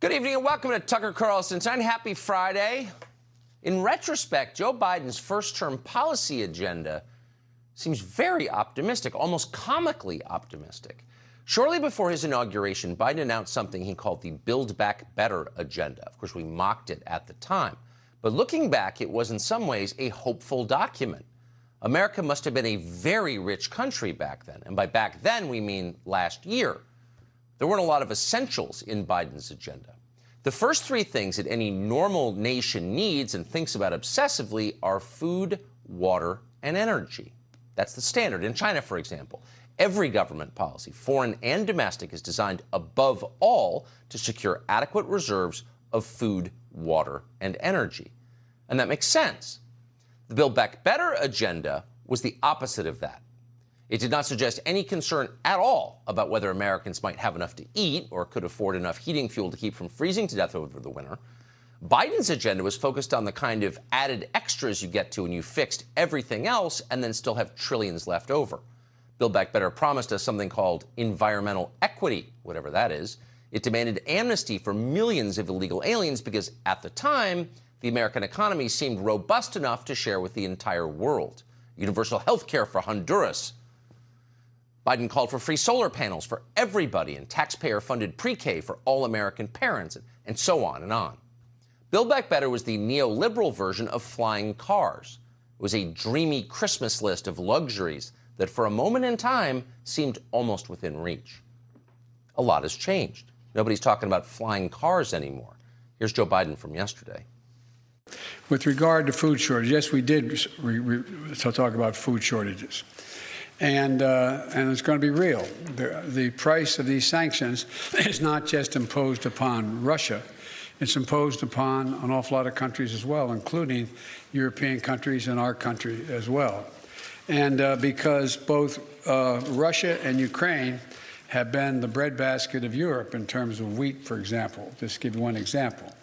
Good evening and welcome to Tucker Carlson Time. Happy Friday. In retrospect, Joe Biden's first-term policy agenda seems very optimistic, almost comically optimistic. Shortly before his inauguration, Biden announced something he called the Build Back Better agenda. Of course, we mocked it at the time. But looking back, it was in some ways a hopeful document. America must have been a very rich country back then. And by back then, we mean last year. There weren't a lot of essentials in Biden's agenda. The first three things that any normal nation needs and thinks about obsessively are food, water, and energy. That's the standard. In China, for example, every government policy, foreign and domestic, is designed above all to secure adequate reserves of food, water, and energy. And that makes sense. The Build Back Better agenda was the opposite of that. It did not suggest any concern at all about whether Americans might have enough to eat or could afford enough heating fuel to keep from freezing to death over the winter. Biden's agenda was focused on the kind of added extras you get to when you fixed everything else and then still have trillions left over. Build Back Better promised us something called environmental equity, whatever that is. It demanded amnesty for millions of illegal aliens because, at the time, the American economy seemed robust enough to share with the entire world. Universal health care for Honduras. Biden called for free solar panels for everybody and taxpayer-funded pre-K for all American parents, and so on and on. Build Back Better was the neoliberal version of flying cars. It was a dreamy Christmas list of luxuries that for a moment in time seemed almost within reach. A lot has changed. Nobody's talking about flying cars anymore. Here's Joe Biden from yesterday. With regard to food shortages, yes, we did talk about food shortages. And it's going to be real. The price of these sanctions is not just imposed upon Russia. It's imposed upon an awful lot of countries as well, including European countries and our country as well. And because both Russia and Ukraine have been the breadbasket of Europe in terms of wheat, for example, just to give you one example.